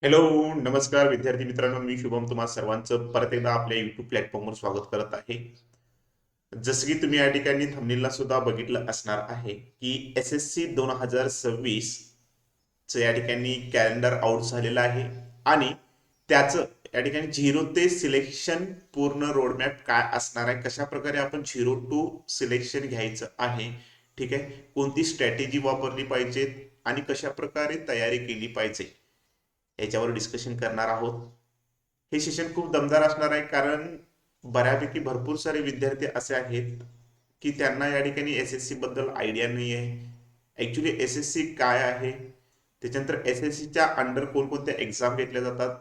Hello. नमस्कार विद्यार्थी मित्रांनो, मी शुभम तुम्हा सर्वांचं परत एकदा आपल्या युट्यूब प्लॅटफॉर्मवर स्वागत करत आहे. जसं की तुम्ही या ठिकाणी थंबनेलला सुद्धा बघितलं असणार आहे की SSC 2026 चं या ठिकाणी कॅलेंडर आउट झालेलं आहे आणि त्याचं या ठिकाणी झिरो ते सिलेक्शन पूर्ण रोडमॅप काय असणार आहे, कशा प्रकारे आपण झिरो टू सिलेक्शन घ्यायचं आहे, ठीक आहे, कोणती स्ट्रॅटेजी वापरली पाहिजे आणि कशा प्रकारे तयारी केली पाहिजे याच्यावर डिस्कशन करणार आहोत. हे सेशन खूप दमदार असणार आहे, कारण बऱ्यापैकी भरपूर सारे विद्यार्थी असे आहेत की त्यांना या ठिकाणी SSC बद्दल आयडिया नाही आहे. ऍक्च्युली SSC काय आहे, त्याच्यानंतर SSC च्या अंडर कोणकोणत्या एक्झाम घेतल्या जातात.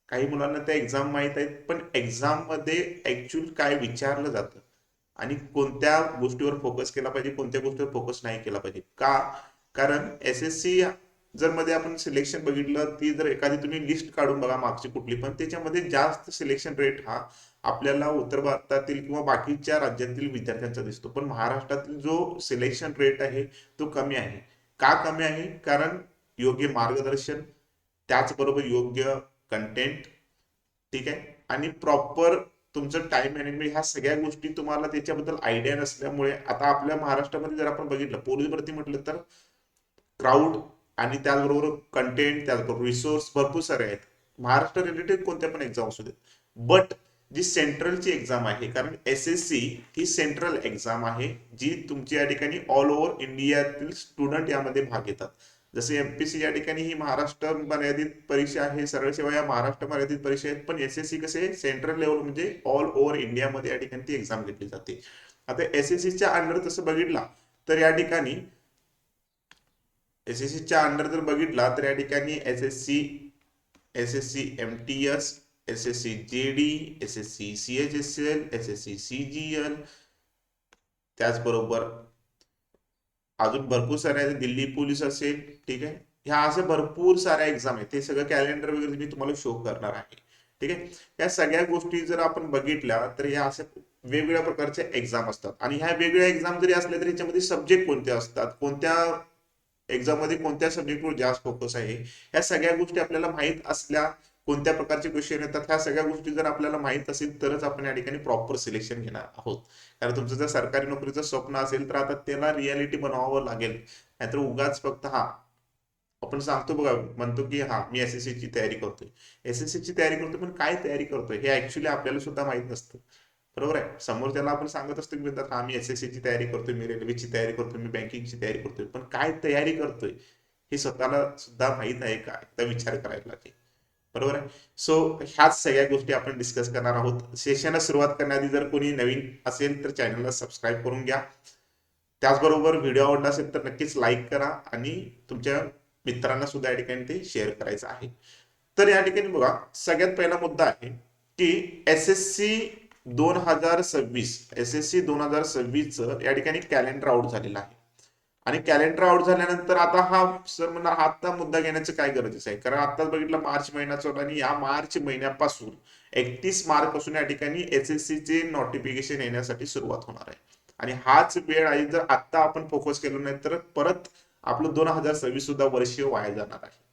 काही मुलांना त्या एक्झाम माहीत आहेत, पण एक्झाम मध्ये ऍक्च्युअल काय विचारलं जातं आणि कोणत्या गोष्टीवर फोकस केला पाहिजे, कोणत्या गोष्टीवर फोकस नाही केला पाहिजे. का? कारण SSC जर मध्ये आपण सिलेक्शन बघितलं, ती जर एखादी तुम्ही लिस्ट काढून बघा मागची कुठली पण, त्याच्यामध्ये जास्त सिलेक्शन रेट हा आपल्याला उत्तर भारतातील किंवा बाकीच्या राज्यातील विद्यार्थ्यांचा दिसतो, पण महाराष्ट्रातील जो सिलेक्शन रेट आहे तो कमी आहे. का कमी आहे? कारण योग्य मार्गदर्शन, त्याचबरोबर योग्य कंटेंट, ठीक आहे, आणि प्रॉपर तुमचं टाइम मॅनेजमेंट, ह्या सगळ्या गोष्टी तुम्हाला त्याच्याबद्दल आयडिया नसल्यामुळे. आता आपल्या महाराष्ट्रामध्ये जर आपण बघितलं, पोलीस भरती म्हटलं तर क्राऊड आणि त्याचबरोबर कंटेंट, त्याचबरोबर रिसोर्स भरपूर सारे आहेत महाराष्ट्र रिलेटेड कोणत्या पण एक्झाम असू देत. बट जी सेंट्रलची एक्झाम आहे, कारण SSC ही सेंट्रल एक्झाम आहे, जी तुमची या ठिकाणी ऑल ओव्हर इंडियातील स्टुडंट यामध्ये भाग घेतात. जसे MPC या ठिकाणी ही महाराष्ट्र मर्यादित परीक्षा आहे, सरळ सेवा या महाराष्ट्र मर्यादित परीक्षा आहेत, पण SSC कसे सेंट्रल लेवल म्हणजे ऑल ओव्हर इंडियामध्ये या ठिकाणी ती एक्झाम घेतली जाते. आता SSCच्या अंडर तसं बघितला तर या ठिकाणी SSCच्या अंडर जर बघितला तर या ठिकाणी SSC MTS, SSC JD, SSC CHSL, SSC CGL, त्याचबरोबर अजून भरपूर सारे आहेत, दिल्ली पोलीस असेल, ठीक आहे. ह्या असे भरपूर साऱ्या एक्झाम आहेत, ते सगळं कॅलेंडर वगैरे मी तुम्हाला शो करणार आहे, ठीक आहे. या सगळ्या गोष्टी जर आपण बघितल्या तर या अशा वेगवेगळ्या प्रकारच्या एक्झाम असतात, आणि ह्या वेगवेगळ्या एक्झाम जरी असल्या तरी ह्याच्यामध्ये सब्जेक्ट कोणते असतात, कोणत्या एक्झाम मध्ये कोणत्या सब्जेक्टवर जास्त फोकस आहे, ह्या सगळ्या गोष्टी आपल्याला माहीत असल्या, कोणत्या प्रकारचे क्वेश्चन येतात, ह्या सगळ्या गोष्टी जर आपल्याला माहीत असेल तरच आपण या ठिकाणी प्रॉपर सिलेक्शन घेणार आहोत. कारण तुमचं जर सरकारी नोकरीचं स्वप्न असेल तर आता त्याला रियालिटी बनवावं लागेल, नाहीतर उगाच फक्त हा आपण सांगतो बघा, म्हणतो की हा मी SSC ची तयारी करतोय, SSC ची तयारी करतोय, पण काय तयारी करतोय हे ऍक्च्युली आपल्याला सुद्धा माहित नसतं. बरोबर आहे. समोर त्याला आपण सांगत असतो की म्हणतात हा मी SSC ची तयारी करतोय, मी रेल्वेची तयारी करतोय, मी बँकिंगची तयारी करतोय, पण काय तयारी करतोय हे स्वतःला सुद्धा माहित आहे का, एकदा विचार करायला लागेल. बरोबर आहे. सो ह्याच सगळ्या गोष्टी आपण डिस्कस करणार आहोत. सेशनला सुरुवात करण्याआधी जर कोणी नवीन असेल तर चॅनलला सबस्क्राईब करून घ्या. त्याचबरोबर व्हिडिओ आवडला असेल तर नक्कीच लाईक करा आणि तुमच्या मित्रांना सुद्धा या ठिकाणी ते शेअर करायचं आहे. तर या ठिकाणी बघा, सगळ्यात पहिला मुद्दा आहे की SSC 2026 या ठिकाणी कॅलेंडर आउट झालेलं आहे. आणि कॅलेंडर आउट झाल्यानंतर आता हा सर म्हणा, आता मुद्दा घेण्याचं काय गरजेचं आहे, कारण आताच बघितलं मार्च महिना चालू आणि या मार्च महिन्यापासून 31 मार्च पासून या ठिकाणी SSC चे नोटिफिकेशन येण्यासाठी सुरुवात होणार आहे. आणि हाच वेळ आहे, जर आता आपण फोकस केलं नाही तर परत आपलं 2026 सुद्धा वर्ष वाया जाणार आहे.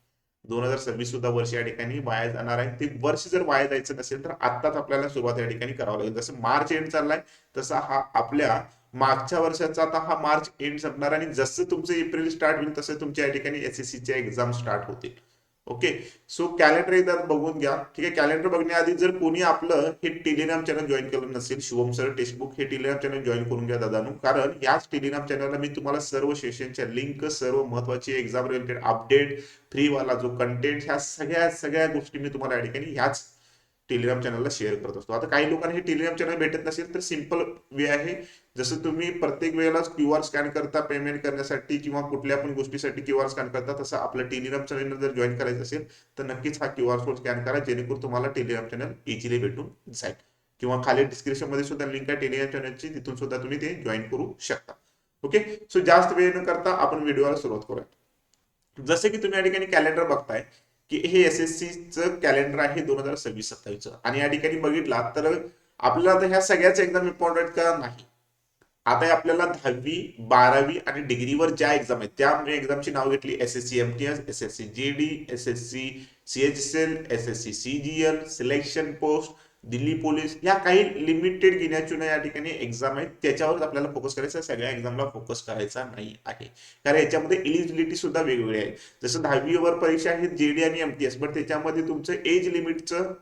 2026 सुद्धा वर्ष या ठिकाणी वाया जाणार आहे. ते वर्ष जर वाया जायचं नसेल तर आत्ताच आपल्याला सुरुवात या ठिकाणी करावं लागेल. जसं मार्च एंड चाललाय तसा हा आपल्या मागच्या वर्षाचा आता हा मार्च एंड संपणार, आणि जसं तुमचं एप्रिल स्टार्ट होईल तसं तुमच्या या ठिकाणी SSC च्या एक्झाम स्टार्ट होतील. ओके. सो कॅलेंडर एकदा बघून घ्या, ठीक आहे. कॅलेंडर बघण्याआधी जर कोणी आपलं हे टेलिग्राम चॅनल जॉईन केलं नसेल, शुभम सर टेक्स्टबुक हे टेलिग्राम चॅनल जॉईन करून घ्या दादांनो, कारण याच टेलिग्राम चॅनलला मी तुम्हाला सर्व सेशनच्या लिंक, सर्व महत्वाची एक्झाम रिलेटेड अपडेट, फ्री वाला जो कंटेंट, ह्या सगळ्या सगळ्या गोष्टी मी तुम्हाला या ठिकाणी ह्याच टेलिग्राम चॅनलला शेअर करत असतो. आता काही लोकांना हे टेलिग्राम चॅनल भेटत नसेल तर सिंपल वे आहे, जसं तुम्ही प्रत्येक वेळेला QR स्कॅन करता पेमेंट करण्यासाठी किंवा कुठल्या पण गोष्टीसाठी QR स्कॅन करता, तसं आपलं टेलिग्राम चॅनल जर जॉईन करायचं असेल तर नक्कीच हा QR कोड स्कॅन करा, जेणेकरून तुम्हाला टेलिग्राम चॅनल इझिली भेटून जाईल. किंवा खाली डिस्क्रिप्शन मध्ये सुद्धा लिंक आहे टेलिग्राम चॅनलची, तिथून सुद्धा तुम्ही ते जॉईन करू शकता. ओके. सो जास्त वेळ न करता आपण व्हिडिओला सुरुवात करूया. जसे की तुम्ही या ठिकाणी कॅलेंडर बघताय की हे SSC चं कॅलेंडर आहे 2026-27 आणि या ठिकाणी बघितला तर आपल्याला आता ह्या सगळ्याच एकदम इम्पॉर्टंट का नाही, आता हे आपल्याला 10वी 12वी आणि डिग्रीवर ज्या एक्झाम आहेत त्या एक्झामची नाव घेतली SSC MTS, SSC GD, SSC CHSL, SSC CGL, selection post, Delhi police, या काही लिमिटेड गिण्याचुण्या या ठिकाणी एक्झाम आहेत, त्याच्यावर आपल्याला फोकस करायचा आहे, सगळ्या एक्झामला फोकस करायचा नाही आहे. कारण याच्यामध्ये इलिजिबिलिटी सुद्धा वेगवेगळी आहे. जसं 10वी परीक्षा आहे जेडी आणि एमटीएस, बट त्याच्यामध्ये तुमचं एज लिमिटचं,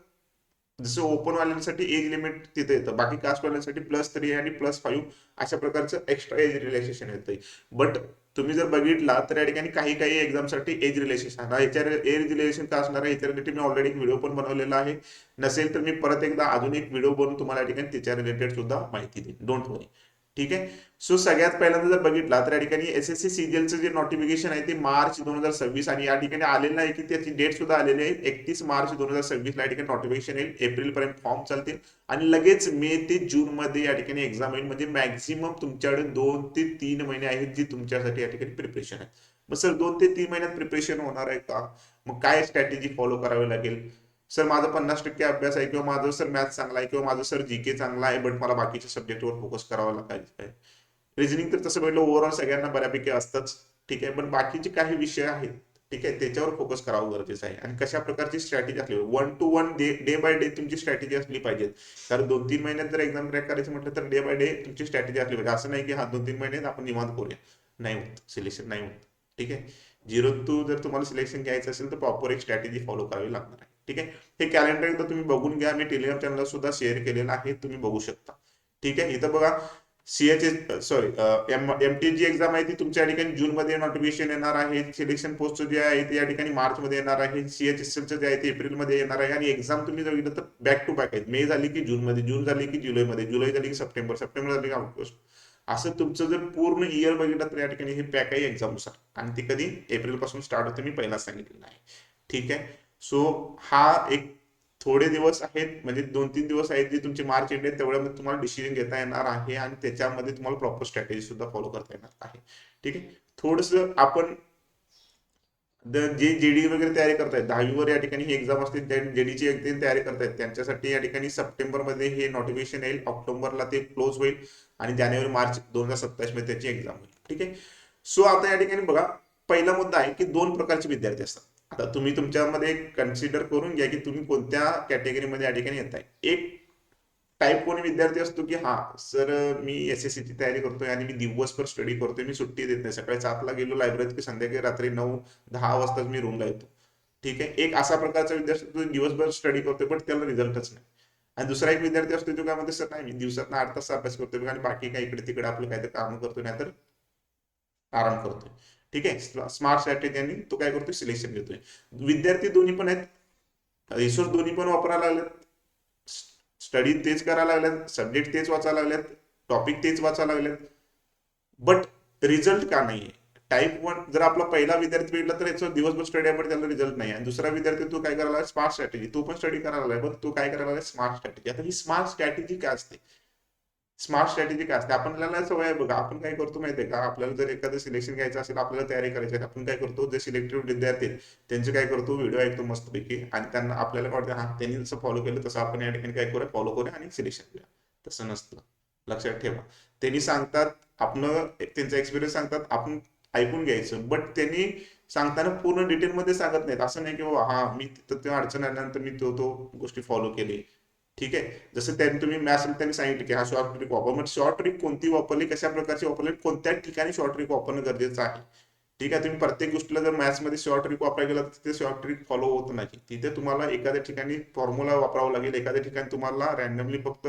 जसं ओपन वाल्यांसाठी एज लिमिट तिथे येतं, बाकी कास्ट वाल्यांसाठी +3 आणि +5 अशा प्रकारचं एक्स्ट्रा एज रिलॅक्सेशन येतं. बट तुम्ही जर बघितला तर या ठिकाणी काही काही एक्झामसाठी एज रिलॅक्सेशन, याच्या एज रिलॅक्सेशन का असणार आहे याच्या रिलेटेड मी ऑलरेडी एक व्हिडिओ पण बनवलेला आहे. नसेल तर मी परत एकदा अजून एक व्हिडिओ बनवून तुम्हाला या ठिकाणी त्याच्या रिलेटेड सुद्धा माहिती देईन, डोंट वरी. ठीक आहे. सो सगळ्यात पहिल्यांदा जर बघितला तर या ठिकाणी एसएससी सीजीएलचं जे नोटिफिकेशन आहे ते मार्च 2026, आणि या ठिकाणी आलेलं आहे की त्याची डेट सुद्धा आलेली आहे 31 मार्च 2026 ला या ठिकाणी नोटिफिकेशन येईल. एप्रिल पर्यंत फॉर्म चालतील आणि लगेच मे ते जून मध्ये या ठिकाणी एक्झाम येईल. म्हणजे मॅक्झिमम तुमच्याकडे 2 ते 3 महिने आहेत जी तुमच्यासाठी या ठिकाणी प्रिपरेशन आहे. मग सर 2 ते 3 महिन्यात प्रिपरेशन होणार आहे का? मग काय स्ट्रॅटेजी फॉलो करावी लागेल? सर माझा 50% अभ्यास आहे, किंवा माझं सर मॅथ चांगला आहे, किंवा माझं सर जीके चांगला आहे, बट मला बाकीच्या सब्जेक्टवर फोकस करावा लागायचं आहे. रिझनिंग तर तसं पहिलं ओव्हरऑल सगळ्यांना बऱ्यापैकी असतंच. ठीक आहे. पण बाकीचे काही विषय आहेत, ठीक आहे, त्याच्यावर फोकस करावं गरजेचं आहे. आणि कशा प्रकारची स्ट्रॅटेजी असली, 1 to 1 डे बाय डे तुमची स्ट्रॅटेजी असली पाहिजे. कारण 2-3 महिन्यात जर एक्झाम क्रॅक करायचं म्हटलं तर डे बाय डे तुमची स्ट्रॅटेजी असली पाहिजे. असं नाही की हा 2-3 महिन्यात आपण निवांत करूया, नाही होत, सिलेक्शन नाही होत. ठीक आहे. 0 to जर तुम्हाला सिलेक्शन घ्यायचं असेल तर प्रॉपर एक स्ट्रॅटेजी फॉलो करावी लागणार आहे. ठीक आहे. हे कॅलेंडर एकदा तुम्ही बघून घ्या, मी टेलिग्राम चॅनल सुद्धा शेअर केलेलं आहे, तुम्ही बघू शकता. ठीक आहे. इथं बघा, सीएचएस सॉरी एमटीची एक्झाम आहे ती तुमच्या ठिकाणी जून मध्ये नोटिफिकेशन येणार आहे. सिलेक्शन पोस्ट जे आहे ते या ठिकाणी मार्च मध्ये येणार आहे. सीएचएसएलचं जे आहे ते एप्रिल मध्ये येणार आहे. आणि एक्झाम तुम्ही जर बघितलं तर बॅक टू बॅक आहेत. मे झाली की जून मध्ये, जून झाली की जुलैमध्ये, जुलै झाली की सप्टेंबर, सप्टेंबर झाली की ऑगस्ट. असं तुमचं जर पूर्ण इयर बघितलं तर या ठिकाणी हे पॅक आहे एक्झामनुसार. आणि ती कधी एप्रिल पासून स्टार्ट होते मी पहिलाच सांगितलेलं आहे. ठीक आहे. सो हा एक थोडे दिवस आहेत, म्हणजे 2-3 दिवस आहेत जे तुमचे मार्च एंड आहे, तेवढ्यामध्ये तुम्हाला डिसिजन घेता येणार आहे आणि त्याच्यामध्ये तुम्हाला प्रॉपर स्ट्रॅटेजी सुद्धा फॉलो करता येणार आहे. ठीक आहे. थोडस आपण जे जेडी वगैरे तयारी करतायत 10वी या ठिकाणी ही एक्झाम असते, जेडीची तयारी करतायत त्यांच्यासाठी या ठिकाणी सप्टेंबर मध्ये हे नोटिफिकेशन येईल, ऑक्टोबरला ते क्लोज होईल आणि जानेवारी मार्च 2027 मध्ये त्याची एक्झाम होईल. ठीक आहे. सो आता या ठिकाणी बघा, पहिला मुद्दा आहे की 2 प्रकारचे विद्यार्थी असतात. आता तुम्ही तुमच्यामध्ये कन्सिडर करून घ्या की तुम्ही कोणत्या कॅटेगरीमध्ये या ठिकाणी येत आहे. एक टाईप कोणी विद्यार्थी असतो की हा सर मी एसएससीची तयारी करतोय आणि मी दिवसभर स्टडी करतोय, मी सुट्टी देत नाही, सकाळी 7 ला गेलो लायब्ररीत की संध्याकाळी रात्री 9-10 वाजता मी रूमला येतो. ठीक आहे. एक असा प्रकारचा विद्यार्थी तो दिवसभर स्टडी करतोय पण त्याला रिझल्टच नाही. आणि दुसरा एक विद्यार्थी असतो तो काय म्हणतो सर नाही मी दिवसात 8 तास अभ्यास करतोय आणि बाकी काय इकडे तिकडे आपलं काहीतरी काम करतोय, नाहीतर आराम करतोय. ठीक आहे. स्मार्ट स्ट्रॅटेजी आणि तो काय करतोय, सिलेक्शन घेतोय. विद्यार्थी दोन्ही पण आहेत, रिसोर्स दोन्ही पण वापरायला लागलेत, स्टडी तेच करायला लागल्यात, सब्जेक्ट तेच वाचायला लागल्यात, टॉपिक तेच वाचायला लागल्यात, बट रिझल्ट का नाहीये? टाईप 1 जर आपला पहिला विद्यार्थी भेटला तर याचा दिवसभर स्टडी आहे पण त्याला रिझल्ट नाही. आणि दुसरा विद्यार्थी तो काय करायला, स्मार्ट स्ट्रॅटेजी, तो पण स्टडी करायला लागलाय पण तो काय करायला लागलाय, स्मार्ट स्ट्रॅटेजी. आता ही स्मार्ट स्ट्रॅटेजी काय असते? स्मार्ट स्ट्रॅटेजी काय असते? आपल्याला सवय आहे बघा, आपण काय करतो माहितीये का, आपल्याला जर एखादं सिलेक्शन घ्यायचं असेल, आपल्याला तयारी करायची आहे, आपण काय करतो, जे सिलेक्टेड विद्यार्थी आहेत त्यांचे काय करतो, व्हिडिओ ऐकतो मस्तपैकी आणि त्यांना आपल्याला वाटतं हा त्यांनी जसं फॉलो केलं तसं आपण या ठिकाणी काय करूया, फॉलो करूया आणि सिलेक्शन घेऊया. तसं नसतं, लक्षात ठेवा. त्यांनी सांगतात, आपण त्यांचा एक्सपिरियन्स सांगतात, आपण ऐकून घ्यायचं, बट त्यांनी सांगताना पूर्ण डिटेलमध्ये सांगत नाहीत. असं नाही की बाबा हा मी तिथं तेव्हा अडचण आल्यानंतर मी तो गोष्टी फॉलो केली. ठीक आहे. जसं त्यांनी तुम्ही मॅथ्स त्यांनी सांगितलं की हा शॉर्ट ट्रिक वापर, मग शॉर्ट ट्रिक कोणती वापरली, कशा प्रकारची वापरली, कोणत्या ठिकाणी शॉर्ट ट्रिक वापरणं गरजेचं आहे. ठीक आहे. तुम्ही प्रत्येक गोष्टीला जर मॅथ्समध्ये शॉर्ट ट्रिक वापरायला गेला तर तिथे शॉर्ट ट्रिक फॉलो होत नाही. तिथे तुम्हाला एखाद्या ठिकाणी फॉर्म्युला वापरावा लागेल, एखाद्या ठिकाणी तुम्हाला रॅन्डमली फक्त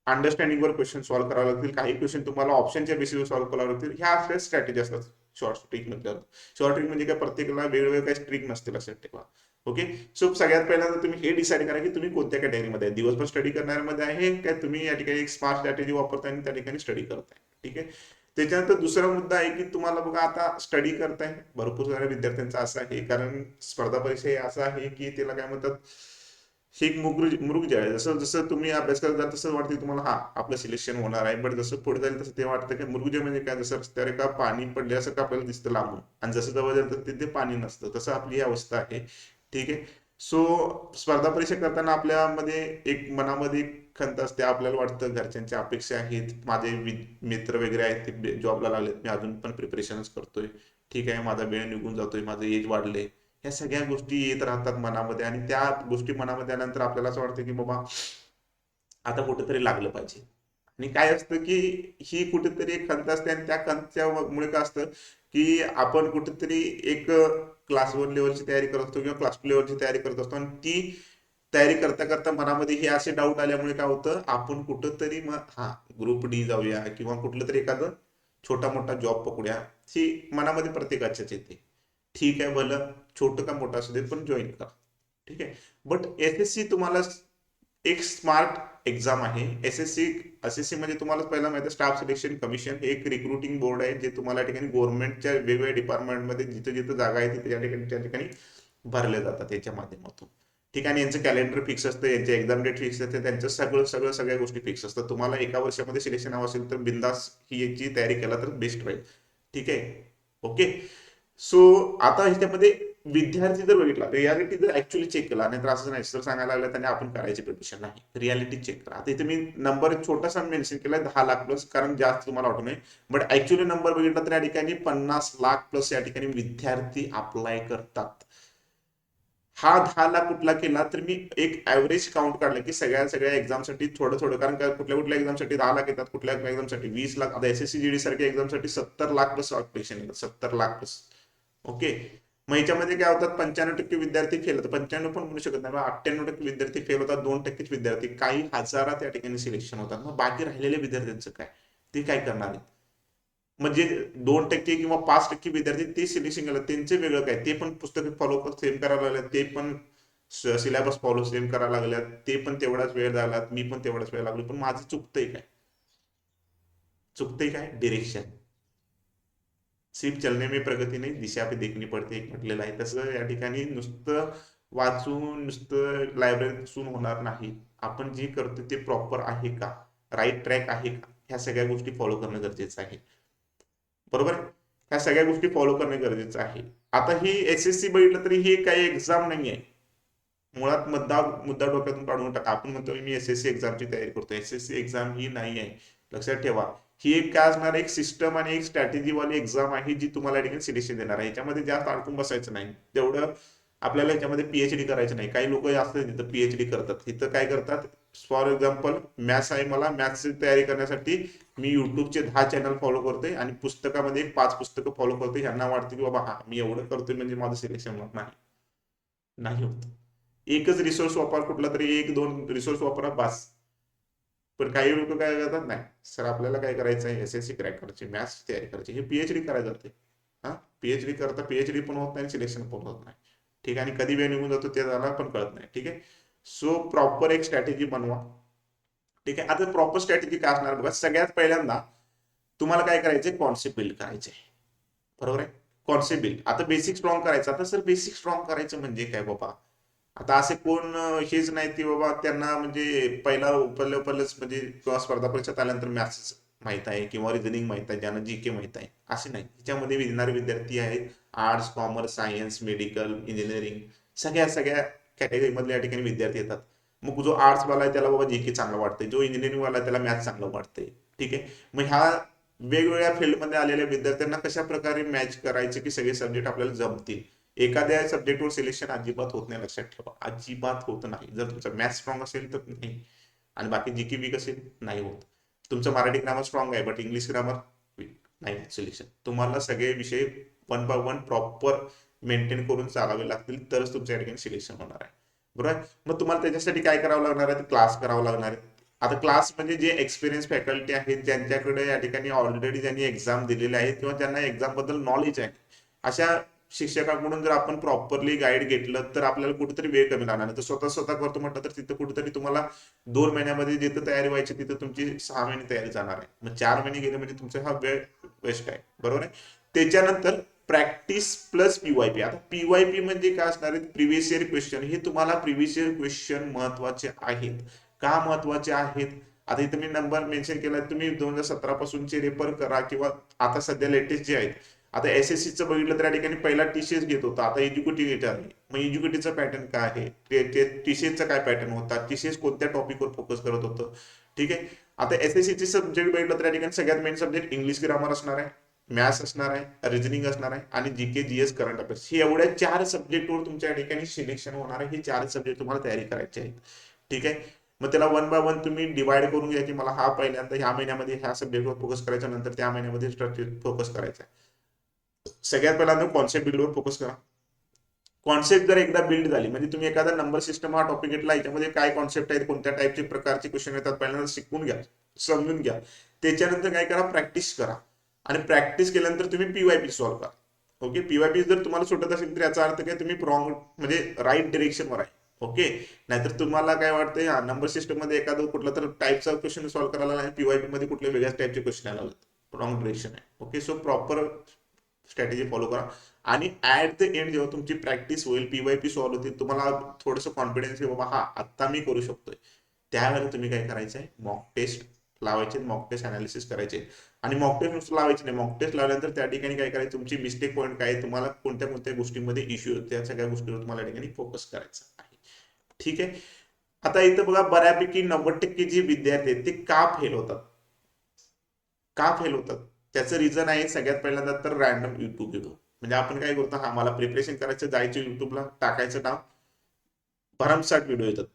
अंडरस्टँडिंगवर क्वेश्चन सॉल्व्ह करावे लागतील, काही क्वेश्चन तुम्हाला ऑप्शनच्या बेसिसवर सॉल्व्ह करावे लागतील. ह्या अशा स्ट्रॅटेजी असतात शॉर्ट ट्रिक म्हटल्यावर. शॉर्ट ट्रिक म्हणजे काय, प्रत्येकाला वेगवेगळ्या काही ट्रिक नसतील, लक्षात ठेवा. ओके. सो सगळ्यात पहिल्यांदा तुम्ही हे डिसाईड करा की तुम्ही कोणत्या कॅटेगरीमध्ये आहे, दिवसभर स्टडी करणाऱ्यामध्ये आहे काय तुम्ही या ठिकाणी एक स्मार्ट स्ट्रॅटेजी वापरताय आणि त्या ठिकाणी स्टडी करताय. ठीक आहे. त्याच्यानंतर दुसरा मुद्दा आहे की तुम्हाला बघा आता स्टडी करताय, भरपूर साऱ्या विद्यार्थ्यांचा असं आहे, कारण स्पर्धा परीक्षा हे असं आहे की त्याला काय म्हणतात, ही एक मुरुग जे आहे, जसं जसं तुम्ही अभ्यास करत जाल तसं वाटतं तुम्हाला हा आपलं सिलेक्शन होणार आहे, बट जसं पुढे जाईल तसं ते वाटतं की मुरुग म्हणजे काय, जसं रस्त्यावर का पाणी पडल्यासारखं आपल्याला दिसतं लांबून आणि जसं जवळ जाईल तर तिथे पाणी नसतं, तसं आपली ही अवस्था आहे. ठीक आहे. सो स्पर्धा परीक्षा करताना आपल्यामध्ये एक मनामध्ये एक खंत असते, आपल्याला वाटतं घरच्यांच्या अपेक्षा आहेत, माझे मित्र वगैरे आहेत ते जॉबला लागलेत, मी अजून पण प्रिपरेशनच करतोय, ठीक आहे, माझा वेळ निघून जातोय, माझं एज वाढले, ह्या सगळ्या गोष्टी येत राहतात मनामध्ये. आणि त्या गोष्टी मनामध्ये आल्यानंतर आपल्याला असं वाटतं की बाबा आता कुठेतरी लागलं पाहिजे. आणि काय असतं की ही कुठेतरी एक खंत असते, आणि त्या खंतच्यामुळे काय असतं की आपण कुठेतरी एक क्लास 1 लेवलची तयारी करत असतो किंवा क्लास 2 लेवलची तयारी करत असतो, आणि ती तयारी करता करता मनामध्ये हे असे डाऊट आल्यामुळे काय होतं, आपण कुठंतरी मग हा ग्रुप डी जाऊया किंवा कुठलं तरी एखादं छोटा मोठा जॉब पकडूया, ही मनामध्ये प्रत्येकाच्याच येते. ठीक आहे, भलं छोटं का मोठं असू दे पण जॉईन करा, ठीक आहे. बट एसएससी तुम्हाला एक स्मार्ट एक्झाम आहे. एसएससी म्हणजे तुम्हाला पहिला माहिती आहे, स्टाफ सिलेक्शन कमिशन हे एक रिक्रुटिंग बोर्ड आहे, जे तुम्हाला या ठिकाणी गव्हर्नमेंटच्या वेगवेगळ्या डिपार्टमेंटमध्ये जिथे जिथे जागा आहे तिथे त्या ठिकाणी भरल्या जातात याच्या माध्यमातून. ठीक आहे. आणि यांचं कॅलेंडर फिक्स असतं, यांचे एक्झाम डेट फिक्स असते, त्यांचं सगळ्या गोष्टी फिक्स असतात. तुम्हाला एका वर्षामध्ये सिलेक्शन हवं असेल तर बिंदास ही याची तयारी केला तर बेस्ट राहील. ठीक आहे. ओके. सो आता ह्याच्यामध्ये विद्यार्थी जर बघितला, रियालिटी जर ऍक्च्युअली चेक केला, नाही तर असं नाही सर सांगायला लागलं त्याने आपण करायची प्रिपरेशन नाही, रियालिटी चेक करा. आता इथे मी नंबर छोटासा मेन्शन केलाय 10 लाख प्लस, कारण जास्त तुम्हाला वाटू नये. बट ऍक्च्युअली नंबर बघितला तर या ठिकाणी 50 लाख प्लस या ठिकाणी विद्यार्थी अप्लाय करतात. हा 10 लाख कुठला केला तर मी एक ऍव्हरेज काउंट काढलं की सगळ्या सगळ्या एक्झामसाठी थोडं थोडं, कारण का कुठल्या कुठल्या एक्झामसाठी 10 लाख येतात, कुठल्या एक्झामसाठी 20 लाख. आता एसएससी जीडी सारख्या एक्झामसाठी 70 लाख प्लस अप्लिकेशन येतात, 70 लाख प्लस. ओके. मग याच्यामध्ये काय होतात, 95% विद्यार्थी फेल होतात, 95 पण म्हणू शकत नाही, 98% विद्यार्थी फेल होतात, 2%च विद्यार्थी, काही हजारात या ठिकाणी सिलेक्शन होतात. मग बाकी राहिलेल्या विद्यार्थ्यांचं काय, ते काय करणार आहेत? म्हणजे 2% किंवा 5% विद्यार्थी ते सिलेक्शन केलं, त्यांचे वेगळं काय, ते पण पुस्तक फॉलो सेम करायला लागले, ते पण सिलेबस फॉलो सेम करायला लागल्यात, ते पण तेवढाच वेळ झाला, मी पण तेवढाच वेळ लागलो, पण माझं चुकतंय काय? चुकतंय काय? डिरेक्शन. सिर्फ चलने में प्रगती नाही, दिशा पे देखणी पडते, एक म्हटलेलं आहे. तसं या ठिकाणी नुसतं वाचून, नुसतं लायब्ररीत बसून होणार नाही. आपण जे करतो ते प्रॉपर आहे का, राईट ट्रॅक आहे का, ह्या सगळ्या गोष्टी फॉलो करणं गरजेचं आहे. बरोबर आहे. ह्या सगळ्या गोष्टी फॉलो करणं गरजेचं आहे. आता ही एसएससी बघितलं तरी ही काही एक्झाम नाही आहे. मुळात मुद्दा मुद्दा डोक्यातून काढून टाका. आपण म्हणतो मी एसएससी एक्झामची तयारी करतो, एसएससी एक्झाम ही नाही आहे. लक्षात ठेवा, ही एक काय असणार, एक सिस्टम आणि एक स्ट्रॅटेजी वाली एक्झाम आहे, जी तुम्हाला या ठिकाणी सिलेक्शन देणार आहे. याच्यामध्ये जास्त अडकून बसायचं नाही, तेवढं आपल्याला याच्यामध्ये पीएचडी करायचं नाही. काही लोक असतात तिथं पीएचडी करतात, तिथं काय करतात, फॉर एक्झाम्पल मॅथ्स आहे, मला मॅथ्सची तयारी करण्यासाठी मी युट्यूबचे 10 चॅनल फॉलो करतोय आणि पुस्तकामध्ये 5 पुस्तकं फॉलो करतोय. ह्यांना वाटतं की बाबा हा मी एवढं करतोय म्हणजे माझं सिलेक्शन होत नाही. नाही होत. एकच रिसोर्स वापर, कुठला तरी एक दोन रिसोर्स वापरा बस. पण काही लोक काय करतात, नाही सर आपल्याला काय करायचं आहे, एसएससी क्रॅक करायची, मॅथ्स तयारी करायची, हे पीएचडी करायला जाते. हा, पीएचडी करता पीएचडी पण होत नाही, सिलेक्शन पण होत नाही. ठीक आहे. आणि कधी वेळ निघून जातो ते त्याला पण कळत नाही. ठीक आहे. सो प्रॉपर एक स्ट्रॅटेजी बनवा. ठीक आहे. आता प्रॉपर स्ट्रॅटेजी काय असणार बघा, सगळ्यात पहिल्यांदा तुम्हाला काय करायचंय, कॉन्सेप्ट बिल्ड करायचे. बरोबर आहे. कॉन्सेप्ट बिल्ड, आता बेसिक स्ट्रॉंग करायचं. आता सर बेसिक स्ट्रॉंग करायचं म्हणजे काय बाबा, आता असे कोण हेच नाही की बाबा त्यांना म्हणजे पहिलंच म्हणजे किंवा स्पर्धा परीक्षेत आल्यानंतर मॅथ्स माहित आहे किंवा रिझनिंग माहित आहे, ज्यांना जी के माहित आहे, असे नाही. त्याच्यामध्ये येणारे विद्यार्थी आहेत arts, commerce, science, medical, engineering, सगळ्या सगळ्या कॅटेगरी मधले या ठिकाणी विद्यार्थी येतात. मग जो आर्ट्स वाला आहे त्याला बाबा जी के चांगलं वाटतंय, जो इंजिनिअरिंग वाला आहे त्याला मॅथ्स चांगलं वाटतंय. ठीक आहे. मग ह्या वेगवेगळ्या फील्डमध्ये आलेल्या विद्यार्थ्यांना कशा प्रकारे मॅच करायचे की सगळे सब्जेक्ट आपल्याला जमतील. एखाद्या सब्जेक्टवर सिलेक्शन अजिबात होत नाही, लक्षात ठेवा, अजिबात होत नाही. जर तुमचा मॅथ स्ट्रॉंग असेल तर नाही, आणि बाकी जी की वीक असेल नाही होत. तुमचं मराठी ग्रामर स्ट्रॉंग आहे बट इंग्लिश ग्रामर नाही होत सिलेक्शन. तुम्हाला सगळे विषय 1 बाय 1 प्रॉपर मेंटेन करून चालावे लागतील, तरच तुमच्या ठिकाणी सिलेक्शन होणार आहे. बरोबर. मग तुम्हाला त्याच्यासाठी काय करावं लागणार आहे, क्लास करावं लागणार आहे. आता क्लास म्हणजे जे एक्सपिरियन्स फॅकल्टी आहेत, ज्यांच्याकडे या ठिकाणी ऑलरेडी ज्यांनी एक्झाम दिलेले आहेत किंवा ज्यांना एक्झाम बद्दल नॉलेज आहे, अशा शिक्षकांकडून जर आपण प्रॉपरली गाईड घेतलं तर आपल्याला कुठेतरी वेळ कमी लागणार नाही. तर स्वतः स्वतः करतो म्हटलं तर तिथं कुठेतरी तुम्हाला 2 महिन्यामध्ये जिथं तयारी व्हायची तिथं तुमची 6 महिने तयारी जाणार आहे. मग 4 महिने गेले म्हणजे तुमचा हा वेळ वेस्ट आहे. बरोबर आहे. त्याच्यानंतर प्रॅक्टिस प्लस पीवायपी. आता पीवायपी म्हणजे काय असणार आहे, प्रिव्हियस इयर क्वेश्चन. हे तुम्हाला प्रिव्हियस इयर क्वेश्चन महत्वाचे आहेत. का महत्वाचे आहेत, आता इथे मी नंबर मेन्शन केला, तुम्ही 2017 पासूनचे रेफर करा किंवा आता सध्या लेटेस्ट जे आहेत. आता एसएससीचं बघितलं तर या ठिकाणी पहिला टीसीएस घेत होता, आता एज्युकेटिव्ह घेत आहे. मग एज्युकेटिव्हचा पॅटर्न काय आहे, ते टीसीएसचा काय पॅटर्न होता, टीसीएस कोणत्या टॉपिकवर फोकस करत होतं. ठीक आहे. आता एसएससीचे सब्जेक्ट बघितलं तर या ठिकाणी सगळ्यात मेन सब्जेक्ट इंग्लिश ग्रामर असणार आहे, मॅथ्स असणार आहे, रिजनिंग असणार आहे आणि जीके जीएस करंट अफेअर्स. ही एवढ्या 4 सब्जेक्टवर तुमच्या या ठिकाणी सिलेक्शन होणार आहे. हे 4 सब्जेक्ट तुम्हाला तयारी करायचे आहेत. ठीक आहे. मग त्याला 1 बाय 1 तुम्ही डिवाइड करून घ्या की मला हा पहिल्यांदा ह्या महिन्यामध्ये ह्या सब्जेक्टवर फोकस करायचा, नंतर त्या महिन्यामध्ये फोकस करायचा. सगळ्यात पहिल्यांदा कॉन्सेप्ट बिल्डवर फोकस करा. कॉन्सेप्ट जर एकदा बिल्ड झाली म्हणजे तुम्ही एखादा नंबर सिस्टम हा टॉपिक घेतला, याच्यामध्ये काय कॉन्सेप्ट आहेत, कोणत्या टाईपचे प्रकारचे क्वेश्चन येतात, पहिल्यांदा शिकून घ्या, समजून घ्या. त्याच्यानंतर काय करा, प्रॅक्टिस करा. आणि प्रॅक्टिस केल्यानंतर तुम्ही पीवायपी सॉल्व्ह करा. ओके. पीवायपी जर तुम्हाला सुटत असेल तर याचा अर्थ काय, तुम्ही रॉंग म्हणजे राईट डिरेक्शनवर आहे. ओके. नाहीतर तुम्हाला काय वाटतं, हा नंबर सिस्टम मध्ये एखादं कुठला तर टाईपचा क्वेश्चन सॉल्व्ह करायला नाही, पीवायपी मध्ये कुठल्या वेगळ्याच टाईपचे क्वेश्चन आला, रॉंग डिरेक्शन आहे. Okay. So proper strategy follow करा. आणि ऍट द एंड जेव्हा तुमची प्रॅक्टिस होईल, पीवायपी सॉल्व्ह होतील, तुम्हाला थोडंसं कॉन्फिडन्स येईल, बाबा हा आता मी करू शकतोय, त्यावेळेला तुम्ही काय करायचंय, मॉक टेस्ट लावायचे, मॉक टेस्ट अनालिसिस करायचे. आणि मॉक टेस्ट नुसतं लावायचे नाही, मॉक टेस्ट लावल्यानंतर त्या ठिकाणी काय करायचं, तुमची मिस्टेक पॉईंट काय, तुम्हाला कोणत्या कोणत्या गोष्टींमध्ये इश्यू होते, त्या सगळ्या गोष्टीवर तुम्हाला या ठिकाणी फोकस करायचा आहे. ठीक आहे. आता इथं बघा, बऱ्यापैकी 90% जे विद्यार्थी आहेत ते का फेल होतात, का फेल होतात, त्याचं रिझन आहे सगळ्यात पहिल्यांदा तर रॅन्डम युट्यूब व्हिडिओ. म्हणजे आपण काय करतो, हा मला प्रिपरेशन करायचं, जायचं युट्यूबला, टाकायचं नाव, भरमसाठ व्हिडिओ येतात.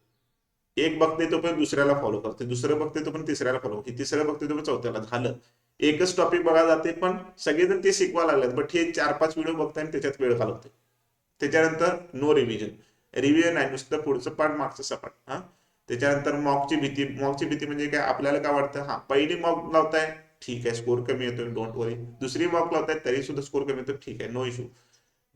एक बघते तो पण दुसऱ्याला फॉलो करते, दुसरं बघते तो पण तिसऱ्याला फॉलो करते, तिसरं बघते तो पण चौथ्याला. झालं एकच टॉपिक बघा जाते, पण सगळेजण ते शिकवा लागलेत, बट हे 4-5 व्हिडिओ बघताय आणि त्याच्यात वेळ घालवते. त्याच्यानंतर नो रिव्हिजन, रिव्हिजन आहे नुसतं पुढचं पाठ मागचं सपाट. हा. त्याच्यानंतर मॉकची भीती, मॉकची भीती म्हणजे काय, आपल्याला काय वाटतं, हा पहिली मॉक लावताय ठीक आहे, स्कोर कमी येतोय, डोंट वरी. दुसरी मॉक लावताय तरी सुद्धा स्कोर कमी येतो, ठीक आहे, नो इश्यू.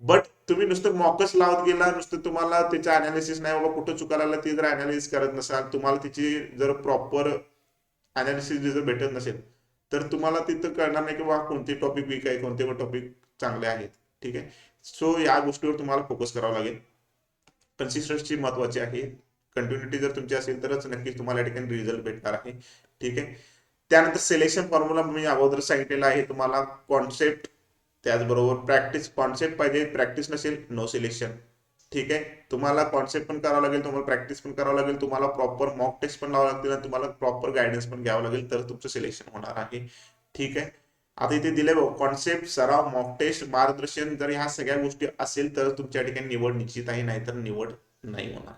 बट तुम्ही नुसतं मॉकच लावत गेला, नुसतं तुम्हाला त्याचं अनालिसिस नाही, बाबा कुठं चुकायला लागला ते जर अनालिसिस करत नसाल, तुम्हाला त्याची जर प्रॉपर अनालिसिस जर भेटत नसेल, तर तुम्हाला तिथं कळणार नाही की बा कोणते टॉपिक वीक आहे, कोणते टॉपिक चांगले आहेत. ठीक आहे. सो या गोष्टीवर तुम्हाला फोकस करावा लागेल. कन्सिस्टन्सी महत्वाची आहे. कंटिन्युटी जर तुमची असेल तरच नक्कीच तुम्हाला या ठिकाणी रिझल्ट भेटणार आहे. ठीक आहे. त्यानंतर सिलेक्शन फॉर्म्युला मी अगोदर सांगितलेला आहे तुम्हाला. कॉन्सेप्ट, त्याचबरोबर प्रॅक्टिस. कॉन्सेप्ट पाहिजे, प्रॅक्टिस नसेल, नो सिलेक्शन. ठीक आहे. तुम्हाला कॉन्सेप्ट पण करावं लागेल, तुम्हाला प्रॅक्टिस पण करावं लागेल, तुम्हाला प्रॉपर मॉक टेस्ट पण लावावं लागतील आणि तुम्हाला प्रॉपर गायडन्स पण घ्यावं लागेल, तर तुमचं सिलेक्शन होणार आहे. ठीक आहे. आता इथे दिले बघ, कॉन्सेप्ट, सराव, मॉक टेस्ट, मार्गदर्शन, जर ह्या सगळ्या गोष्टी असेल तर तुमच्या ठिकाणी निवड निश्चित आहे, नाहीतर निवड नाही होणार.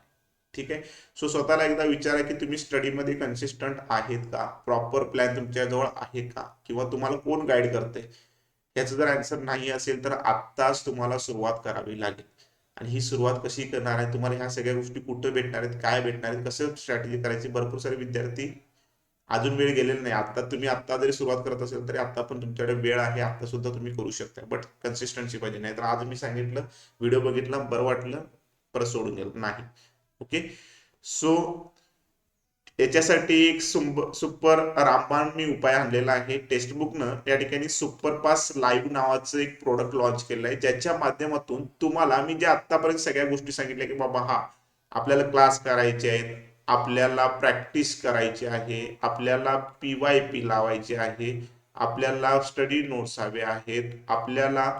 ठीक आहे. सो स्वतःला एकदा विचारा की तुम्ही स्टडीमध्ये कन्सिस्टंट आहेत का, प्रॉपर प्लॅन तुमच्याजवळ आहे का, किंवा तुम्हाला कोण गाईड करते. याचं जर आन्सर नाही असेल तर आत्ताच तुम्हाला सुरुवात करावी लागेल. आणि ही सुरुवात कशी करणार आहे, तुम्हाला ह्या सगळ्या गोष्टी कुठं भेटणार आहेत, काय भेटणार आहेत, कसं स्ट्रॅटेजी करायची. भरपूर सारे विद्यार्थी अजून वेळ गेलेला नाही. आता तुम्ही आत्ता जरी सुरुवात करत असेल तरी आता पण तुमच्याकडे वेळ आहे, आता सुद्धा तुम्ही करू शकता. बट कन्सिस्टन्सी पाहिजे, नाही तर आज मी सांगितलं, व्हिडिओ बघितला, बरं वाटलं, परत सोडून गेलं नाही. ओके. सो याच्यासाठी एक सुपर रामबाण मी उपाय आणलेला आहे. टेक्स्टबुकनं या ठिकाणी सुपरपास लाईव्ह नावाचं एक प्रोडक्ट लॉन्च केलं आहे, ज्याच्या माध्यमातून तुम्हाला मी जे आतापर्यंत सगळ्या गोष्टी सांगितल्या की बाबा हा आपल्याला क्लास करायचे आहेत, आपल्याला प्रॅक्टिस करायची आहे, आपल्याला पीवायपी लावायची आहे, आपल्याला स्टडी नोट्स हवे आहेत, आपल्याला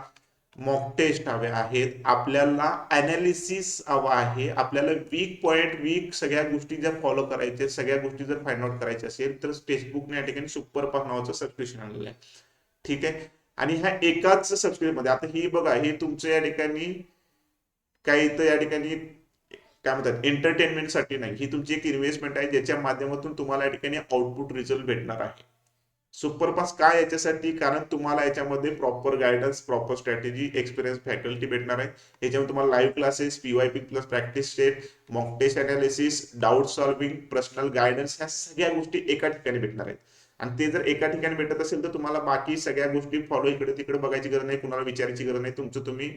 मॉक टेस्ट हवे आहेत, आपल्याला अनालिसिस हवा आहे, आपल्याला वीक पॉइंट, वीक सगळ्या गोष्टी जर फॉलो करायच्या, सगळ्या गोष्टी जर फाइंड आउट करायच्या असेल तर टेक्स्टबुकने या ठिकाणी सुपर पास नावाचं सबस्क्रिप्शन आणलेलं आहे. ठीक आहे. आणि ह्या एकाच सबस्क्रिप्शन मध्ये आता ही बघा, हे तुमचं या ठिकाणी काही तर या ठिकाणी काय म्हणतात एंटरटेनमेंटसाठी नाही, ही तुमची एक इन्व्हेस्टमेंट आहे, ज्याच्या माध्यमातून तुम्हाला या ठिकाणी आउटपुट रिझल्ट भेटणार आहे. सुपरफास्ट काय याच्यासाठी, कारण तुम्हाला याच्यामध्ये proper guidance, proper strategy, experience faculty भेटणार आहे. याच्यामध्ये तुम्हाला live classes, PYP plus practice set, mock test analysis, doubt solving, personal guidance, ह्या सगळ्या गोष्टी एका ठिकाणी भेटणार आहेत. आणि ते जर एका ठिकाणी भेटत असेल तर तुम्हाला बाकी सगळ्या गोष्टी फॉलो इकडे तिकडे बघायची गरज नाही, कुणाला विचारायची गरज नाही, तुमचं तुम्ही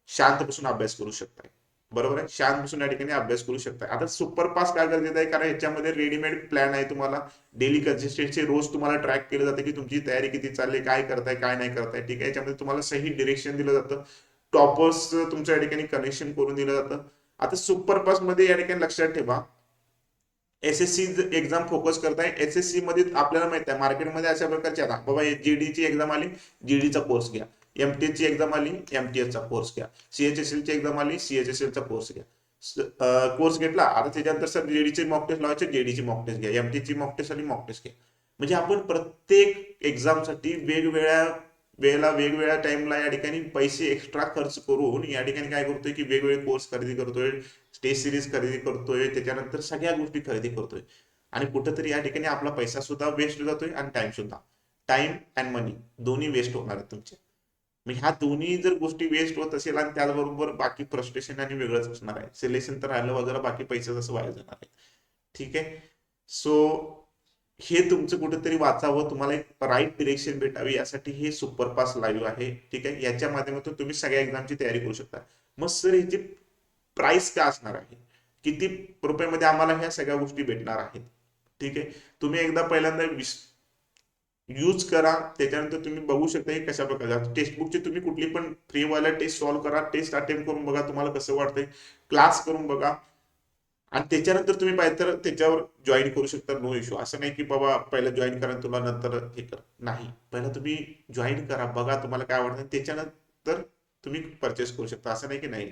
शांत बसून अभ्यास करू शकताय. बरोबर आहे. शांत बसून या ठिकाणी अभ्यास करू शकता. आता सुपरफास्ट काय गरजेचं आहे, कारण याच्यामध्ये रेडीमेड प्लॅन आहे. तुम्हाला डेली कन्सिस्टन्सी रोज तुम्हाला ट्रॅक केलं जातं की तुमची तयारी किती चालली, काय करताय, काय नाही करताय. ठीक आहे. याच्यामध्ये तुम्हाला सही डिरेक्शन दिलं जातं, टॉपर्स तुमच्या या ठिकाणी कनेक्शन करून दिलं जातं. आता सुपरफास्ट मध्ये या ठिकाणी लक्षात ठेवा, एसएससी एक्झाम फोकस करताय, एसएससी मध्ये आपल्याला माहित आहे मार्केटमध्ये अशा प्रकारचे आता बाबा जीडीची एक्झाम आली, जीडीचा कोर्स घ्या. एमटीएस ची एक्झाम आली, एमटीएस चा कोर्स घ्या. सीएचएसएल ची एक्झाम आली, सीएचएसएल चा कोर्स घ्या. कोर्स घेतला, आता त्याच्यानंतर सर जेडीचे मॉक टेस्ट लावायचे, जेडीची मॉक टेस्ट घ्या. एमटीएस ची मॉक टेस्ट आणि मॉक टेस्ट घ्या. म्हणजे आपण प्रत्येक एक्झामसाठी वेगवेगळ्या वेळेला वेगवेगळ्या टाइमला या ठिकाणी पैसे एक्स्ट्रा खर्च करून या ठिकाणी काय करतोय की वेगवेगळे कोर्स खरेदी करतोय, टेस्ट सिरीज खरेदी करतोय, त्याच्यानंतर सगळ्या गोष्टी खरेदी करतोय. आणि कुठंतरी या ठिकाणी आपला पैसा सुद्धा वेस्ट जातोय आणि टाइम सुद्धा. टाइम अँड मनी दोन्ही वेस्ट होणार आहेत तुमचे. मग ह्या दोन्ही जर गोष्टी वेस्ट होत असेल आणि त्याचबरोबर बाकी फ्रस्ट्रेशन आणि वेगळंच असणार आहे. सिलेक्शन तर राहिलं वगैरे, बाकी पैसे जसं वाया जाणार आहे. ठीक आहे. सो हे तुमचं कुठेतरी वाचावं, तुम्हाला एक राईट डिरेक्शन भेटावी यासाठी हे सुपरफास्ट लाईव्ह आहे. ठीक आहे. याच्या माध्यमातून तुम्ही सगळ्या एक्झामची तयारी करू शकता. मग सर ह्याची प्राइस काय असणार आहे, किती रुपयामध्ये आम्हाला ह्या सगळ्या गोष्टी भेटणार आहेत. ठीक आहे. तुम्ही एकदा पहिल्यांदा यूज करा, त्याच्यानंतर तुम्ही बघू शकता की कशा प्रकारे टेक्स्टबुकची तुम्ही कुठली पण फ्रीवाला टेस्ट सॉल्व्ह करा, टेस्ट अटेम्प्ट करून बघा, तुम्हाला कसं वाटतंय, क्लास करून बघा, आणि त्याच्यानंतर तुम्ही पाहिजे तर त्याच्यावर जॉईन करू शकता. No issue. असं नाही की बाबा पहिलं जॉईन करा तुला नंतर हे कर, नाही. पहिलं तुम्ही जॉईन करा, बघा तुम्हाला काय वाटतं, त्याच्यानंतर तुम्ही परचेस करू शकता. असं नाही की नाही.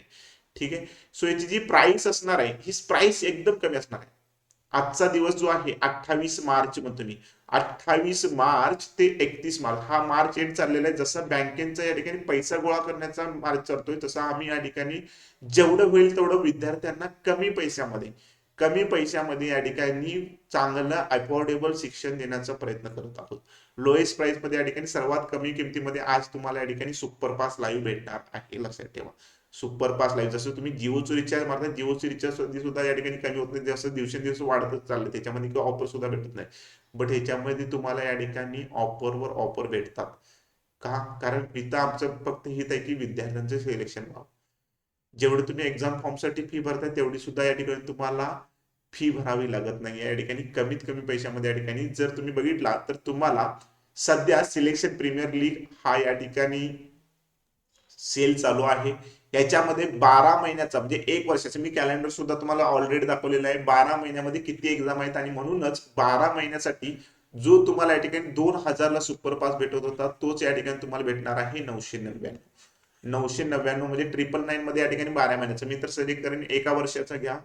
ठीक आहे. सो याची जी प्राइस असणार आहे, ही प्राइस एकदम कमी असणार आहे. आजचा दिवस जो आहे 28 मार्च म्हणतो मी, 28 मार्च ते 31 मार्च हा मार्च एंड चाललेला आहे. जसा बँकेचा या ठिकाणी पैसा गोळा करण्याचा मार्च चालतोय, तसा आम्ही या ठिकाणी जेवढं होईल तेवढं विद्यार्थ्यांना कमी पैशामध्ये या ठिकाणी चांगलं अफोर्डेबल शिक्षण देण्याचा प्रयत्न करत आहोत. लोएस्ट प्राइस मध्ये या ठिकाणी सर्वात कमी किमतीमध्ये आज तुम्हाला या ठिकाणी सुपरफास्ट लाईव्ह भेटणार आहे. लक्षात ठेवा, सुपरफास्ट लाईव्ह. जसं तुम्ही जिओचं रिचार्ज मारता, जिओची रिचार्ज सुद्धा या ठिकाणी कमी होत नाही, जसं दिवसेंदिवस वाढतच चाललं, त्याच्यामध्ये किंवा ऑफर सुद्धा भेटत नाही. बट ह्याच्यामध्ये तुम्हाला या ठिकाणी ऑफरवर ऑफर भेटतात. का? कारण इथं आमचं फक्त हित आहे की विद्यार्थ्यांचं सिलेक्शन व्हावं. जेवढे तुम्ही एक्झाम फॉर्मसाठी फी भरताय तेवढी सुद्धा या ठिकाणी तुम्हाला फी भरावी लागत नाही. या ठिकाणी कमीत कमी पैशामध्ये या ठिकाणी जर तुम्ही बघितला तर तुम्हाला सध्या सिलेक्शन प्रीमियर लीग हा या ठिकाणी सेल चालू आहे. याच्यामध्ये 12 महिन्याचा म्हणजे 1 वर्षाचा मी कॅलेंडर सुद्धा तुम्हाला ऑलरेडी दाखवलेला आहे. 12 महिन्यामध्ये किती एक्झाम आहेत, आणि म्हणूनच 12 महिन्यासाठी जो तुम्हाला या ठिकाणी 2000 ला सुपरपास भेटत होता, तोच या ठिकाणी तुम्हाला भेटणार आहे 999. 999 म्हणजे 999 मध्ये या ठिकाणी 12 महिन्याचं. मी तर सजेस्ट करेन एका वर्षाचा घ्या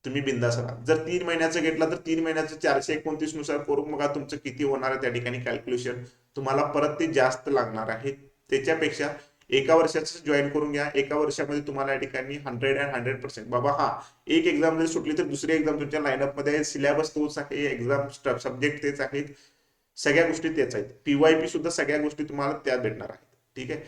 तुम्ही, बिंदास राहा. जर 3 महिन्याचं घेतला तर 3 महिन्याचं 429 नुसार करून बघा तुमचं किती होणार आहे त्या ठिकाणी कॅल्क्युलेशन. तुम्हाला परत ते जास्त लागणार आहे. त्याच्यापेक्षा एका वर्षाचं जॉईन करून घ्या. एका वर्षामध्ये तुम्हाला या ठिकाणी 100% बाबा, हा एक एक्झाम जर सुटली तर दुसरी एक्झाम तुमच्या लाईनअप मध्ये आहे. सिलेबस तोच आहे, एक्झाम सब्जेक्ट तेच आहेत, सगळ्या गोष्टी तेच आहेत. पीवायपी सुद्धा सगळ्या गोष्टी तुम्हाला त्या भेटणार आहेत. ठीक आहे.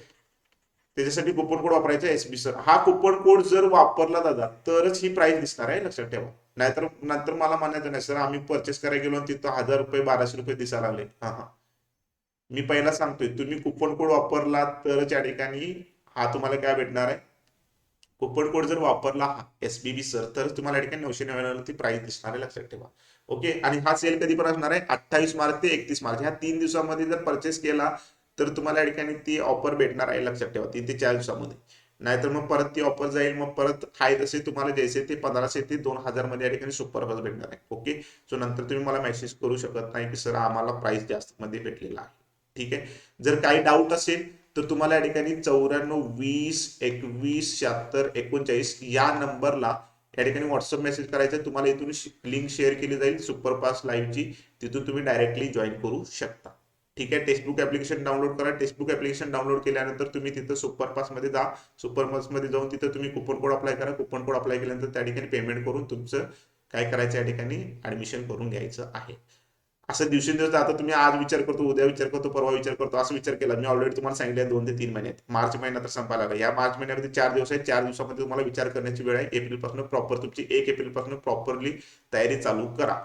त्याच्यासाठी कुपन कोड वापरायचा एसबी सर. हा कुपन कोड जर वापरला दादा तरच ही प्राइस दिसणार आहे, लक्षात ठेवा. नाहीतर नंतर मला म्हणायचं नाही सर आम्ही परचेस करायला गेलो आणि तिथं 1000 रुपये 1200 रुपये दिसायला लागले. हा हा, मी पहिला सांगतोय तुम्ही कुपन कोड वापरला तरच या ठिकाणी हा तुम्हाला काय भेटणार आहे. कुपन कोड जर वापरला हा एसबीबी सर तर तुम्हाला या ठिकाणी 999 ती प्राइस दिसणार आहे, लक्षात ठेवा. ओके. आणि हा सेल कधी पण असणार आहे 28 मार्च ते 31 मार्च, ह्या 3 दिवसामध्ये जर परचेस केला तर तुम्हाला या ठिकाणी ती ऑफर भेटणार आहे, लक्षात ठेवा, 3 ते 4 दिवसामध्ये. नाहीतर मग परत ती ऑफर जाईल, मग परत हाय तसे तुम्हाला जैसे ते 1500 ते 2000 मध्ये या ठिकाणी सुपरफास्ट भेटणार आहे. ओके. सो नंतर तुम्ही मला मेसेज करू शकत नाही की सर आम्हाला प्राइस जास्त मध्ये भेटलेला आहे. ठीक आहे. जर काही डाऊट असेल तर तुम्हाला या ठिकाणी 94 20 21 76 39 या नंबरला या ठिकाणी व्हॉट्सअप मेसेज करायचा. तुम्हाला इथून लिंक शेअर केली जाईल सुपरफास्ट लाईव्हची, तिथून तुम्ही डायरेक्टली जॉईन करू शकता. ठीक आहे. टेक्स्टबुक ऍप्लिकेशन डाउनलोड करा. टेक्स्टबुक ऍप्लिकेशन डाउनलोड केल्यानंतर तुम्ही तिथं सुपरफास्ट मध्ये जा. सुपरफास्ट मध्ये जाऊन तिथं तुम्ही कुपन कोड अप्लाय करा. कुपन कोड अप्लाय केल्यानंतर त्या ठिकाणी पेमेंट करून तुमचं काय करायचं या ठिकाणी ऍडमिशन करून घ्यायचं आहे. असं दिवसेंदिवस आता तुम्ही आज विचार करतो, उद्या विचार करतो, परवा विचार करतो, असं विचार केला. मी ऑलरेडी तुम्हाला सांगितलं 2 ते 3 महिन्यात. मार्च महिना तर संपायला लागला. या मार्च महिन्यामध्ये 4 दिवस आहेत. 4 दिवसामध्ये तुम्हाला विचार करण्याची वेळ आहे. एप्रिलपासून प्रॉपर तुमची 1 एप्रिलपासून प्रॉपरली तयारी चालू करा.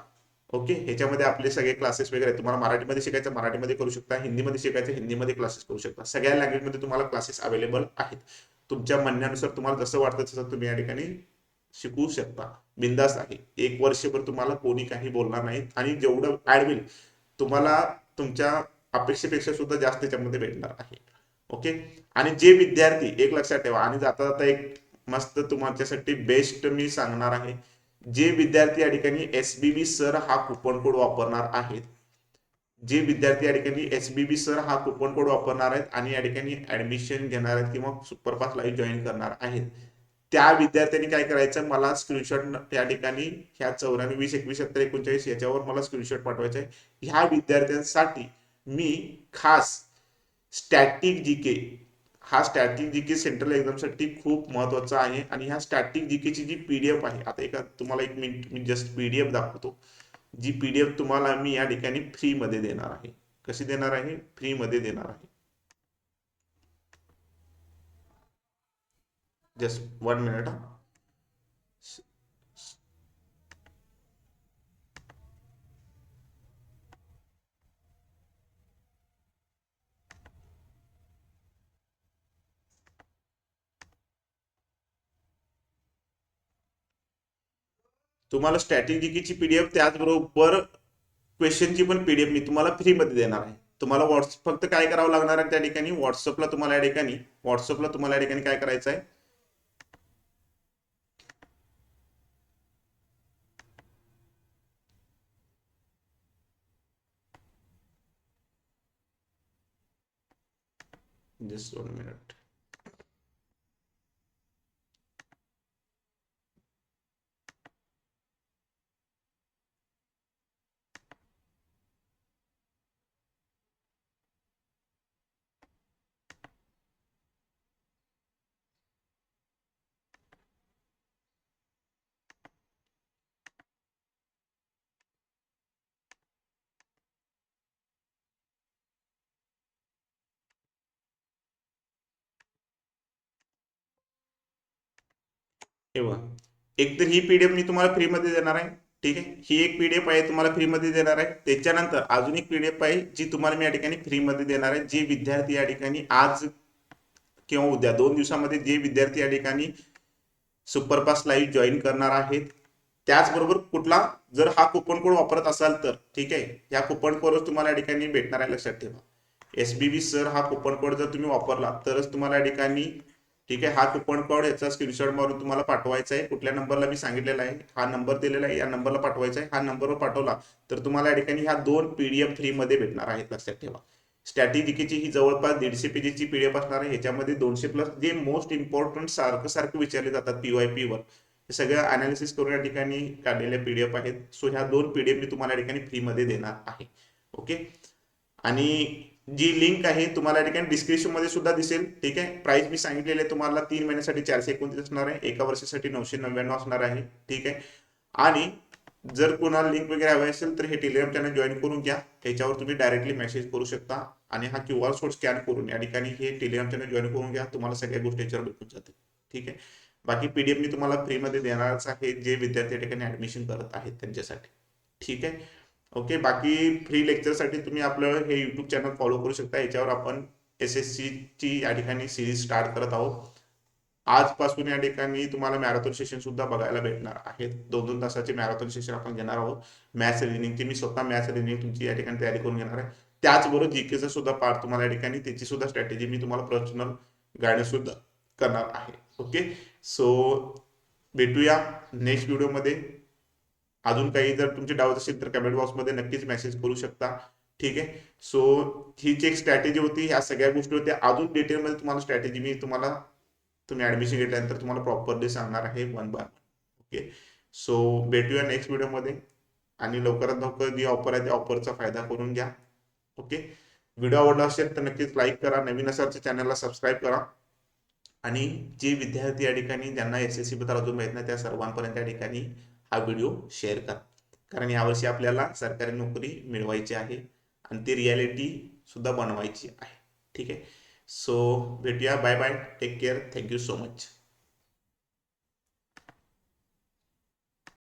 ओके. ह्याच्यामध्ये आपले सगळे क्लासेस वगैरे आहेत. तुम्हाला मराठीमध्ये शिकायचं मराठीमध्ये करू शकता, हिंदीमध्ये शिकायचं हिंदीमध्ये क्लासेस करू शकता. सगळ्या लँग्वेजमध्ये तुम्हाला क्लासेस अवेलेबल आहेत. तुमच्या म्हणण्यानुसार तुम्हाला जसं वाटतं तसं तुम्ही या ठिकाणी शिकू शकता. बिंदास आहे. 1 वर्षभर तुम्हाला कोणी काही बोलणार नाही, आणि जेवढं ऍड होईल तुम्हाला तुमच्या अपेक्षेपेक्षा सुद्धा जास्त त्याच्यामध्ये भेटणार आहे. ओके. आणि जे विद्यार्थी, एक लक्षात ठेवा, आणि जाता जाता एक मस्त तुमच्यासाठी बेस्ट मी सांगणार आहे. जे विद्यार्थी या ठिकाणी एसबीबी सर हा कुपन कोड वापरणार आहेत जे विद्यार्थी या ठिकाणी एसबीबी सर हा कुपन कोड वापरणार आहेत आणि या ठिकाणी ऍडमिशन घेणार आहेत किंवा सुपरफास्ट लाईव्ह जॉईन करणार आहेत, त्या विद्यार्थ्यांनी काय करायचं, मला स्क्रीनशॉट त्या ठिकाणी ह्या 94 20 21 70 39 याच्यावर मला स्क्रीनशॉट पाठवायचा आहे. ह्या विद्यार्थ्यांसाठी मी खास स्टॅटिक जीके, हा स्टॅटिक जीके सेंट्रल एक्झामसाठी खूप महत्वाचा आहे. आणि ह्या स्टॅटिक जीकेची जी पीडीएफ आहे, आता एका तुम्हाला एक मिनिट मी जस्ट पीडीएफ दाखवतो. जी पीडीएफ तुम्हाला मी या ठिकाणी फ्री मध्ये देणार आहे. कशी देणार आहे? फ्री मध्ये देणार आहे. Just 1 minute. तुम्हाला स्ट्रॅटेजिकीची पीडीएफ त्याचबरोबर क्वेश्चनची पण पीडीएफ मी तुम्हाला फ्री मध्ये देणार आहे. तुम्हाला फक्त काय करावं लागणार आहे, त्या ठिकाणी व्हॉट्सअपला तुम्हाला या ठिकाणी काय करायचं आहे, जस्ट 1 मिनिट. हे बघा, एक तर ही पीडीएफ मी तुम्हाला फ्री मध्ये देणार आहे. ठीक आहे, ही एक पीडीएफ आहे तुम्हाला फ्री मध्ये देणार आहे. त्याच्यानंतर अजून एक पीडीएफ आहे जी तुम्हाला मी या ठिकाणी फ्री मध्ये देणार आहे. जे विद्यार्थी या ठिकाणी आज किंवा उद्या 2 दिवसामध्ये जे विद्यार्थी या ठिकाणी सुपरफास्ट लाईव्ह जॉईन करणार आहेत, त्याचबरोबर कुठला जर हा कुपन कोड वापरत असाल तर ठीक आहे, या कुपन कोडच तुम्हाला या ठिकाणी भेटणार आहे. लक्षात ठेवा, एसबीबी सर हा कुपन कोड जर तुम्ही वापरला तरच तुम्हाला या ठिकाणी, ठीक आहे, हा कुपन कोड याचा स्क्रीनशॉट मारून तुम्हाला पाठवायचा आहे. कुठल्या नंबरला मी सांगितलेला आहे, हा नंबर दिलेला आहे, या नंबरला पाठवायचा आहे. हा नंबरवर पाठवला तर तुम्हाला या ठिकाणी ह्या 2 पीडीएफ फ्री मध्ये भेटणार आहेत. लक्षात ठेवा, स्ट्रॅटेजिकीची ही जवळपास 150 पेजेसची पीडीएफ असणार आहे. ह्याच्यामध्ये 200+ जे मोस्ट इम्पॉर्टंट सारखं सारखं विचारले जातात पीवायपी वर, हे सगळं अनालिसिस करून या ठिकाणी काढलेल्या पीडीएफ आहेत. सो ह्या 2 पीडीएफ मी तुम्हाला या ठिकाणी फ्री मध्ये देणार आहे. ओके, आणि जी लिंक आहे तुम्हाला या ठिकाणी डिस्क्रिप्शन मध्ये सुद्धा दिसेल. ठीक आहे, प्राइस मी सांगितलेली आहे तुम्हाला 3 महिन्यासाठी 429 असणार आहे, एका वर्षासाठी 999 असणार आहे. ठीक आहे, आणि जर कोणाला लिंक वगैरे हवी असेल तर हे टेलिग्राम चॅनल जॉईन करून घ्या. त्याच्यावर तुम्ही डायरेक्टली मेसेज करू शकता आणि हा क्यूआर कोड स्कॅन करून या ठिकाणी हे टेलिग्राम चॅनल जॉईन करून घ्या. तुम्हाला सगळ्या गोष्टी याच्यावर भेटून जातील. ठीक आहे, बाकी पीडीएफ मी तुम्हाला फ्री मध्ये देणारच आहे जे विद्यार्थी या ठिकाणी ऍडमिशन करत आहेत त्यांच्यासाठी. ठीक आहे, ओके. बाकी फ्री लेक्चरसाठी तुम्ही आपलं हे यूट्यूब चॅनल फॉलो करू शकता. याच्यावर आपण एसएससी ची या ठिकाणी सिरीज स्टार्ट करत आहोत. आजपासून या ठिकाणी तुम्हाला मॅरेथॉन सेशन सुद्धा बघायला भेटणार आहेत. 2-2 तासाचे मॅरेथॉन सेशन आपण घेणार आहोत. मॅथ्स रिजनिंगची मी स्वतः मॅथ्स रिजनिंग तुमची या ठिकाणी तयारी करून घेणार आहे. त्याचबरोबर जीकेचा सुद्धा पार्ट तुम्हाला या ठिकाणी त्याची सुद्धा स्ट्रॅटेजी मी तुम्हाला पर्सनल गायडन्स सुद्धा करणार आहे. ओके, सो भेटूया नेक्स्ट व्हिडिओमध्ये. अजून काही जर तुमचे डाऊट असेल तर कमेंट बॉक्समध्ये नक्कीच मेसेज करू शकता. ठीक आहे, सो हीच एक स्ट्रॅटेजी होती, ह्या सगळ्या गोष्टी होत्या. अजून डिटेलमध्ये तुम्हाला स्ट्रॅटेजी मी तुम्ही ऍडमिशन घेतल्यानंतर तुम्हाला प्रॉपरली सांगणार आहे वन बाय. ओके, सो भेटूया नेक्स्ट व्हिडिओमध्ये आणि लवकरात लवकर जी ऑफर आहे त्या ऑफरचा फायदा करून घ्या. ओके, व्हिडिओ आवडला असेल तर नक्कीच लाईक करा, नवीन असाल तर चॅनलला सबस्क्राईब करा आणि जे विद्यार्थी या ठिकाणी ज्यांना एसएससी बद्दल अजून माहित नाही त्या सर्वांपर्यंत या ठिकाणी हा व्हिडिओ शेअर करा. कारण यावर्षी आपल्याला सरकारी नोकरी मिळवायची आहे आणि ती रियालिटी सुद्धा बनवायची आहे. ठीक आहे, सो भेटूया. Bye bye, take care, thank you so much.